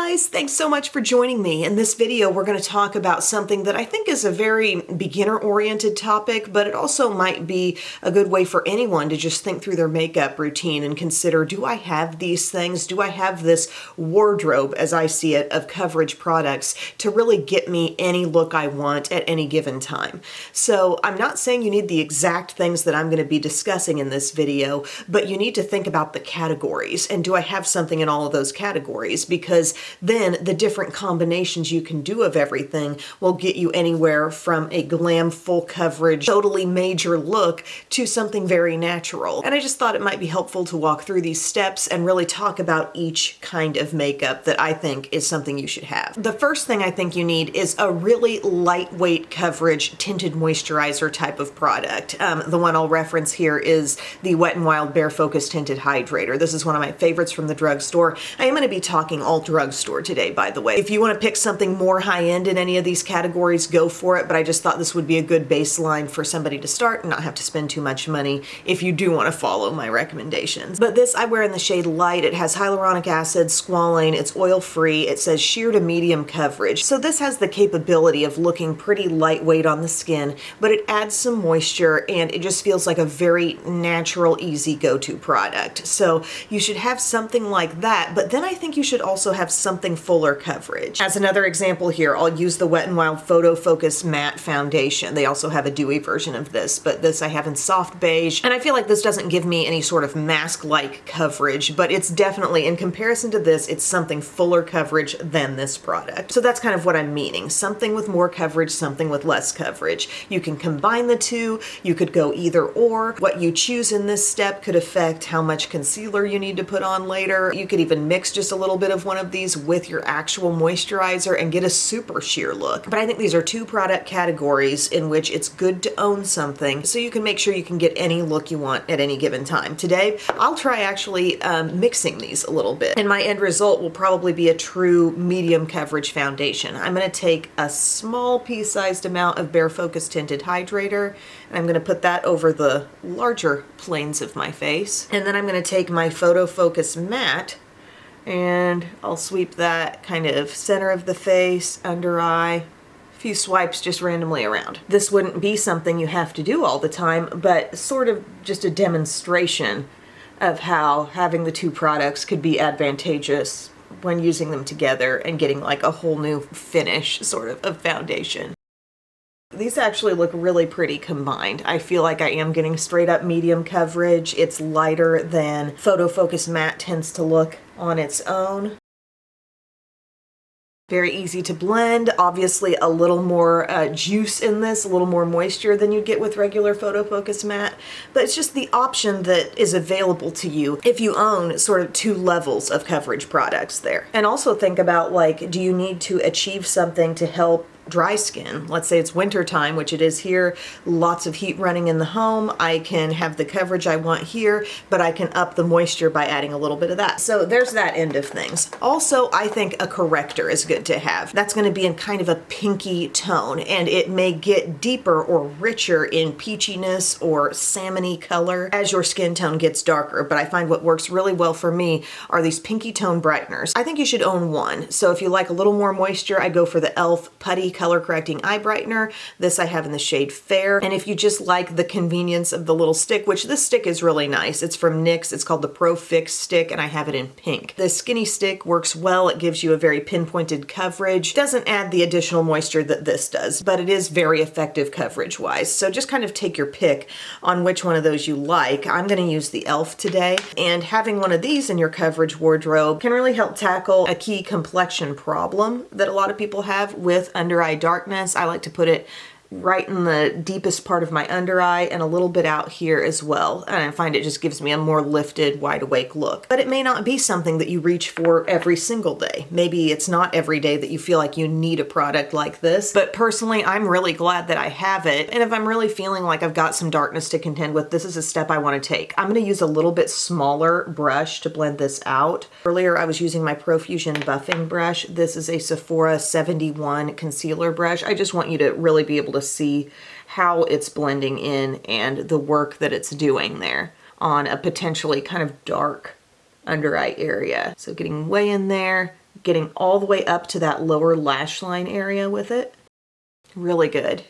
guys, thanks so much for joining me. In this video, we're going to talk about something that I think is a very beginner-oriented topic, but it also might be a good way for anyone to just think through their makeup routine and consider, do I have these things? Do I have this wardrobe, as I see it, of coverage products to really get me any look I want at any given time? So I'm not saying you need the exact things that I'm going to be discussing in this video, but you need to think about the categories, and do I have something in all of those categories? Because then the different combinations you can do of everything will get you anywhere from a glam full coverage, totally major look to something very natural. And I just thought it might be helpful to walk through these steps and really talk about each kind of makeup that I think is something you should have. The first thing I think you need is a really lightweight coverage tinted moisturizer type of product. The one I'll reference here is the Wet n Wild Bare Focus Tinted Hydrator. This is one of my favorites from the drugstore. I am going to be talking all drugstore today, by the way. If you want to pick something more high-end in any of these categories, go for it, but I just thought this would be a good baseline for somebody to start and not have to spend too much money if you do want to follow my recommendations. But this I wear in the shade Light. It has hyaluronic acid, squalane, it's oil-free, it says sheer to medium coverage. So this has the capability of looking pretty lightweight on the skin, but it adds some moisture and it just feels like a very natural, easy go-to product. So you should have something like that, but then I think you should also have something fuller coverage. As another example here, I'll use the Wet n Wild Photo Focus Matte Foundation. They also have a dewy version of this, but this I have in soft beige, and I feel like this doesn't give me any sort of mask-like coverage, but it's definitely, in comparison to this, it's something fuller coverage than this product. So that's kind of what I'm meaning. Something with more coverage, something with less coverage. You can combine the two, you could go either or. What you choose in this step could affect how much concealer you need to put on later. You could even mix just a little bit of one of these with your actual moisturizer and get a super sheer look. But I think these are two product categories in which it's good to own something so you can make sure you can get any look you want at any given time. Today, I'll try actually mixing these a little bit, and my end result will probably be a true medium coverage foundation. I'm going to take a small pea-sized amount of Bare Focus Tinted Hydrator, and I'm going to put that over the larger planes of my face. And then I'm going to take my Photo Focus Matte, and I'll sweep that kind of center of the face, under eye, a few swipes just randomly around. This wouldn't be something you have to do all the time, but sort of just a demonstration of how having the two products could be advantageous when using them together and getting like a whole new finish sort of foundation. These actually look really pretty combined. I feel like I am getting straight up medium coverage. It's lighter than Photo Focus Matte tends to look on its own. Very easy to blend. Obviously a little more juice in this, a little more moisture than you'd get with regular Photo Focus Matte, but it's just the option that is available to you if you own sort of two levels of coverage products there. And also think about, like, do you need to achieve something to help dry skin? Let's say it's winter time, which it is here, lots of heat running in the home. I can have the coverage I want here, but I can up the moisture by adding a little bit of that. So there's that end of things. Also, I think a corrector is good to have. That's going to be in kind of a pinky tone, and it may get deeper or richer in peachiness or salmony color as your skin tone gets darker. But I find what works really well for me are these pinky tone brighteners. I think you should own one. So if you like a little more moisture, I go for the e.l.f. Putty Color Correcting Eye Brightener. This I have in the shade Fair. And if you just like the convenience of the little stick, which this stick is really nice. It's from NYX. It's called the Pro Fix stick, and I have it in pink. The skinny stick works well. It gives you a very pinpointed coverage. Doesn't add the additional moisture that this does, but it is very effective coverage-wise. So just kind of take your pick on which one of those you like. I'm going to use the e.l.f. today, and having one of these in your coverage wardrobe can really help tackle a key complexion problem that a lot of people have with under eye darkness. I like to put it right in the deepest part of my under eye and a little bit out here as well. And I find it just gives me a more lifted, wide awake look. But it may not be something that you reach for every single day. Maybe it's not every day that you feel like you need a product like this. But personally, I'm really glad that I have it. And if I'm really feeling like I've got some darkness to contend with, this is a step I want to take. I'm going to use a little bit smaller brush to blend this out. Earlier, I was using my Profusion buffing brush. This is a Sephora 71 concealer brush. I just want you to really be able to see how it's blending in and the work that it's doing there on a potentially kind of dark under eye area. So getting way in there, getting all the way up to that lower lash line area with it. Really good.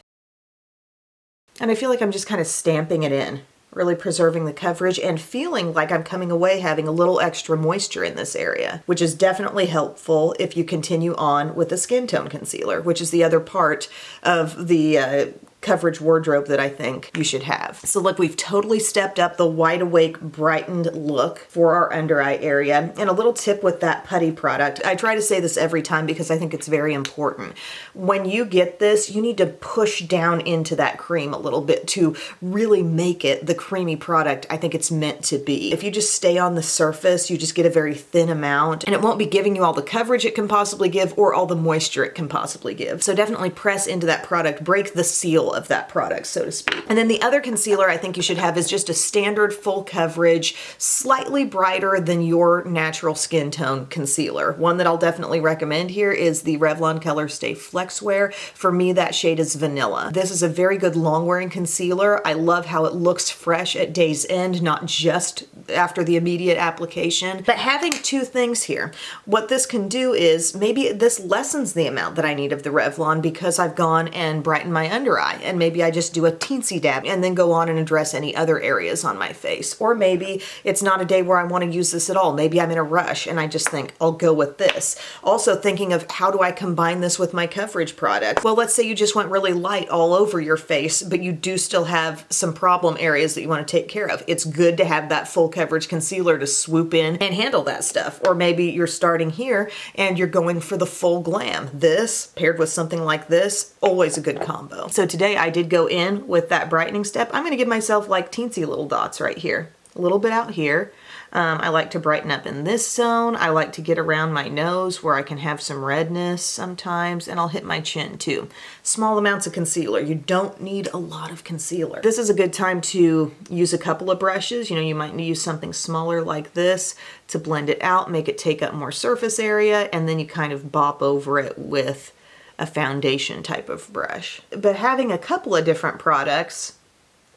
And I feel like I'm just kind of stamping it in, really preserving the coverage and feeling like I'm coming away having a little extra moisture in this area, which is definitely helpful if you continue on with the skin tone concealer, which is the other part of the coverage wardrobe that I think you should have. So look, we've totally stepped up the wide awake brightened look for our under eye area. And a little tip with that putty product, I try to say this every time because I think it's very important. When you get this, you need to push down into that cream a little bit to really make it the creamy product I think it's meant to be. If you just stay on the surface, you just get a very thin amount and it won't be giving you all the coverage it can possibly give or all the moisture it can possibly give. So definitely press into that product, break the seal of that product, so to speak. And then the other concealer I think you should have is just a standard full coverage, slightly brighter than your natural skin tone concealer. One that I'll definitely recommend here is the Revlon Color Stay Flex Wear. For me, that shade is Vanilla. This is a very good long wearing concealer. I love how it looks fresh at day's end, not just after the immediate application. But having two things here, what this can do is maybe this lessens the amount that I need of the Revlon because I've gone and brightened my under eye. And maybe I just do a teensy dab and then go on and address any other areas on my face. Or maybe it's not a day where I want to use this at all. Maybe I'm in a rush and I just think I'll go with this. Also thinking of how do I combine this with my coverage product? Well, let's say you just went really light all over your face, but you do still have some problem areas that you want to take care of. It's good to have that full coverage concealer to swoop in and handle that stuff. Or maybe you're starting here and you're going for the full glam. This paired with something like this, always a good combo. So today I did go in with that brightening step. I'm going to give myself like teensy little dots right here, a little bit out here. I like to brighten up in this zone. I like to get around my nose where I can have some redness sometimes, and I'll hit my chin too. Small amounts of concealer. You don't need a lot of concealer. This is a good time to use a couple of brushes. You know, you might use something smaller like this to blend it out, make it take up more surface area, and then you kind of bop over it with a foundation type of brush. But having a couple of different products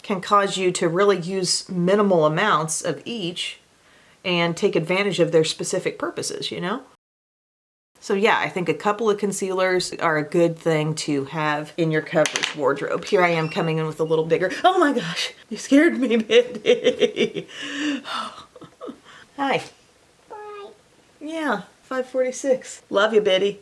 can cause you to really use minimal amounts of each and take advantage of their specific purposes, you know? So yeah, I think a couple of concealers are a good thing to have in your coverage wardrobe. Here I am coming in with a little bigger. Oh my gosh, you scared me, Biddy. Hi. Bye. Yeah, 5:46. Love you, Biddy.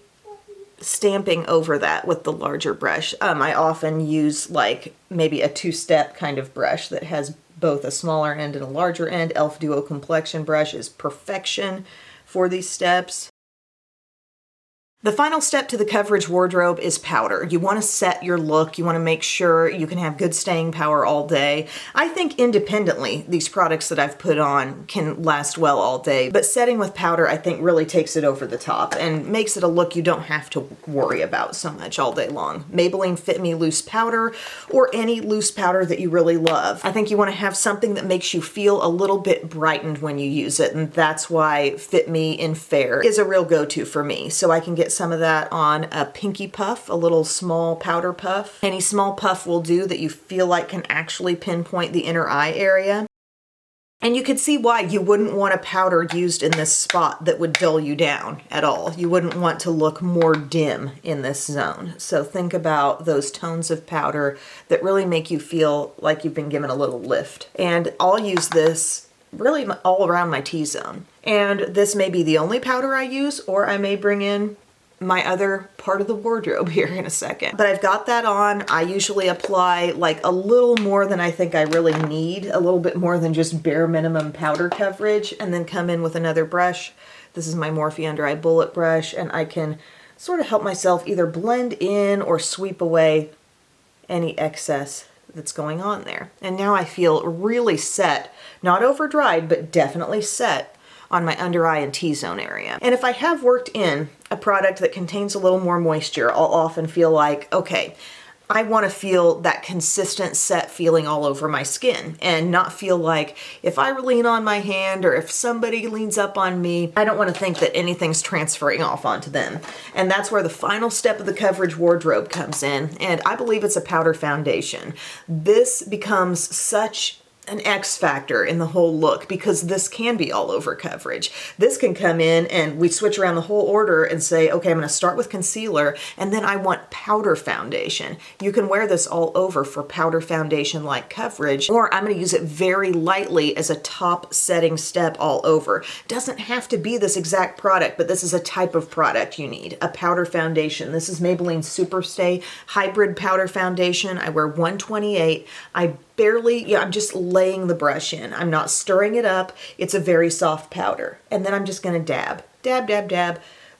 Stamping over that with the larger brush. I often use like maybe a two-step kind of brush that has both a smaller end and a larger end. e.l.f. Duo Complexion brush is perfection for these steps. The final step to the coverage wardrobe is powder. You want to set your look. You want to make sure you can have good staying power all day. I think independently, these products that I've put on can last well all day, but setting with powder I think really takes it over the top and makes it a look you don't have to worry about so much all day long. Maybelline Fit Me Loose Powder or any loose powder that you really love. I think you want to have something that makes you feel a little bit brightened when you use it, and that's why Fit Me in Fair is a real go-to for me. So I can get some of that on a pinky puff, a little small powder puff. Any small puff will do that you feel like can actually pinpoint the inner eye area. And you could see why you wouldn't want a powder used in this spot that would dull you down at all. You wouldn't want to look more dim in this zone. So think about those tones of powder that really make you feel like you've been given a little lift. And I'll use this really all around my T-zone. And this may be the only powder I use, or I may bring in my other part of the wardrobe here in a second. But I've got that on. I usually apply like a little more than I think I really need, a little bit more than just bare minimum powder coverage, and then come in with another brush. This is my Morphe Under Eye Bullet brush, and I can sort of help myself either blend in or sweep away any excess that's going on there. And now I feel really set, not over dried, but definitely set on my under eye and T-zone area. And if I have worked in a product that contains a little more moisture, I'll often feel like, okay, I want to feel that consistent set feeling all over my skin and not feel like if I lean on my hand or if somebody leans up on me, I don't want to think that anything's transferring off onto them. And that's where the final step of the coverage wardrobe comes in. And I believe it's a powder foundation. This becomes such an X factor in the whole look, because this can be all over coverage. This can come in and we switch around the whole order and say, okay, I'm going to start with concealer and then I want powder foundation. You can wear this all over for powder foundation like coverage, or I'm going to use it very lightly as a top setting step all over. Doesn't have to be this exact product, but this is a type of product you need, a powder foundation. This is Maybelline Superstay Hybrid Powder Foundation. I wear 128. I'm just laying the brush in. I'm not stirring it up. It's a very soft powder. And then I'm just gonna dab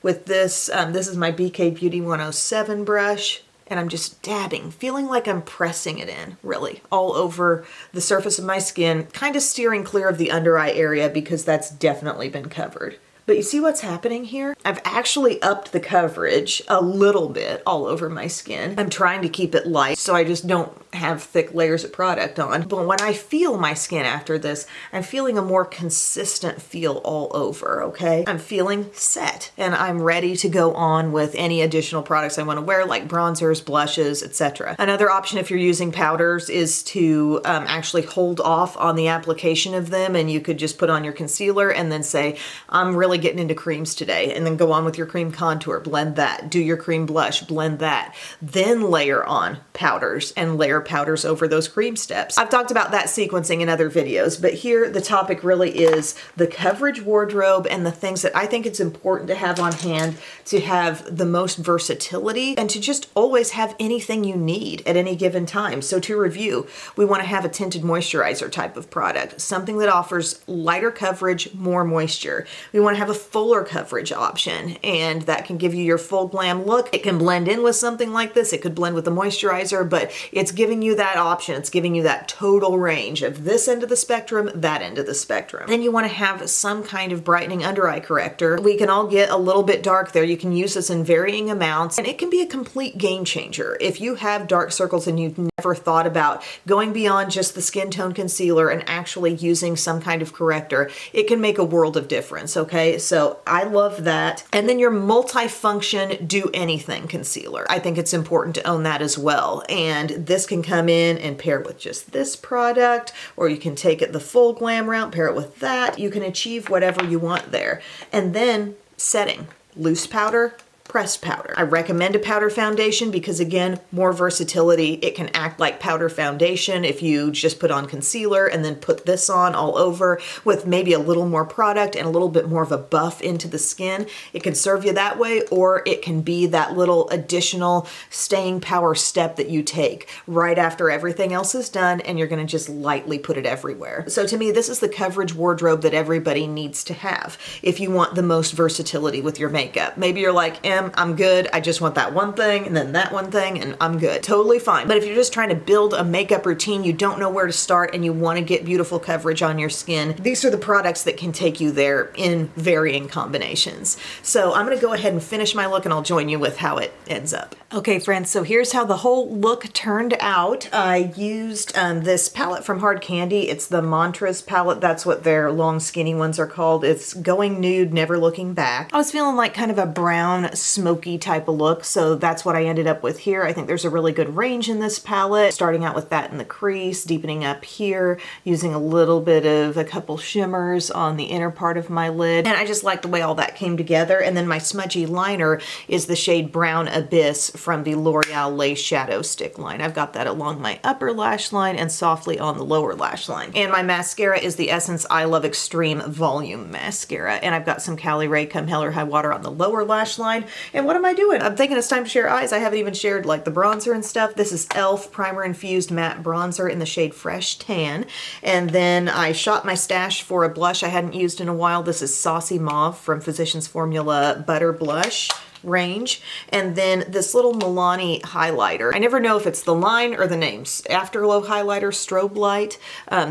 with this. This is my BK Beauty 107 brush. And I'm just dabbing, feeling like I'm pressing it in, really, all over the surface of my skin, kind of steering clear of the under eye area because that's definitely been covered. But you see what's happening here? I've actually upped the coverage a little bit all over my skin. I'm trying to keep it light so I just don't have thick layers of product on. But when I feel my skin after this, I'm feeling a more consistent feel all over, okay? I'm feeling set and I'm ready to go on with any additional products I want to wear, like bronzers, blushes, etc. Another option if you're using powders is to actually hold off on the application of them, and you could just put on your concealer and then say, I'm really getting into creams today, and then go on with your cream contour, blend that, do your cream blush, blend that, then layer on powders and layer powders over those cream steps. I've talked about that sequencing in other videos, but here the topic really is the coverage wardrobe and the things that I think it's important to have on hand to have the most versatility and to just always have anything you need at any given time. So to review, we want to have a tinted moisturizer type of product, something that offers lighter coverage, more moisture. We want to have a fuller coverage option, and that can give you your full glam look. It can blend in with something like this. It could blend with the moisturizer, but it's giving you that option. It's giving you that total range of this end of the spectrum, that end of the spectrum. Then you want to have some kind of brightening under eye corrector. We can all get a little bit dark there. You can use this in varying amounts, and it can be a complete game changer. If you have dark circles and you've never thought about going beyond just the skin tone concealer and actually using some kind of corrector, it can make a world of difference, okay? So I love that. And then your multifunction do anything concealer. I think it's important to own that as well. And this can come in and pair with just this product, or you can take it the full glam route, pair it with that. You can achieve whatever you want there. And then setting, loose powder, pressed powder. I recommend a powder foundation because, again, more versatility. It can act like powder foundation if you just put on concealer and then put this on all over with maybe a little more product and a little bit more of a buff into the skin. It can serve you that way, or it can be that little additional staying power step that you take right after everything else is done, and you're going to just lightly put it everywhere. So to me, this is the coverage wardrobe that everybody needs to have if you want the most versatility with your makeup. Maybe you're like, I'm good. I just want that one thing and then that one thing and I'm good. Totally fine. But if you're just trying to build a makeup routine, you don't know where to start and you want to get beautiful coverage on your skin, these are the products that can take you there in varying combinations. So I'm going to go ahead and finish my look and I'll join you with how it ends up. Okay, friends, so here's how the whole look turned out. I used this palette from Hard Candy. It's the Mantras palette. That's what their long skinny ones are called. It's Going Nude, Never Looking Back. I was feeling like kind of a brown, smoky type of look, so that's what I ended up with here. I think there's a really good range in this palette, starting out with that in the crease, deepening up here, using a little bit of a couple shimmers on the inner part of my lid. And I just like the way all that came together. And then my smudgy liner is the shade Brown Abyss from the L'Oreal Lace Shadow Stick line. I've got that along my upper lash line and softly on the lower lash line. And my mascara is the Essence I Love Extreme Volume Mascara. And I've got some Cali Ray Come Hell or High Water on the lower lash line. And what am I doing? I'm thinking it's time to share eyes. I haven't even shared like the bronzer and stuff. This is e.l.f. Primer Infused Matte Bronzer in the shade Fresh Tan. And then I shot my stash for a blush I hadn't used in a while. This is Saucy Mauve from Physicians Formula Butter Blush range. And then this little Milani highlighter. I never know if it's the line or the names. Afterglow highlighter, Strobe Light.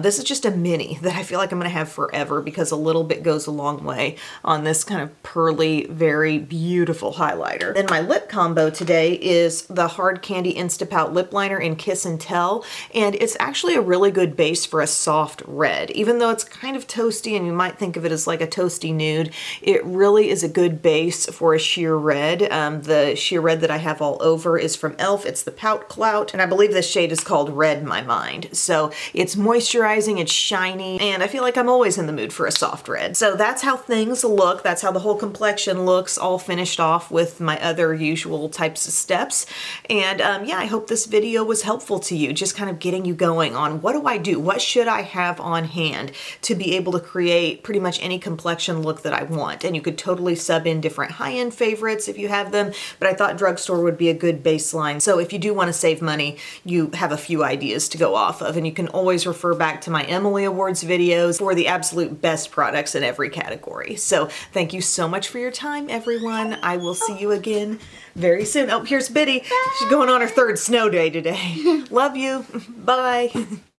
This is just a mini that I feel like I'm going to have forever because a little bit goes a long way on this kind of pearly, very beautiful highlighter. Then my lip combo today is the Hard Candy Instapout Lip Liner in Kiss and Tell. And it's actually a really good base for a soft red. Even though it's kind of toasty and you might think of it as like a toasty nude, it really is a good base for a sheer red red. The sheer red that I have all over is from e.l.f. It's the Pout Clout, and I believe this shade is called Red My Mind. So it's moisturizing, it's shiny, and I feel like I'm always in the mood for a soft red. So that's how things look. That's how the whole complexion looks, all finished off with my other usual types of steps. And yeah, I hope this video was helpful to you, just kind of getting you going on what do I do? What should I have on hand to be able to create pretty much any complexion look that I want? And you could totally sub in different high-end favorites if you have them, but I thought drugstore would be a good baseline. So if you do want to save money, you have a few ideas to go off of, and you can always refer back to my Emily Awards videos for the absolute best products in every category. So thank you so much for your time, everyone. I will see you again very soon. Oh, here's Biddy. She's going on her third snow day today. Love you. Bye.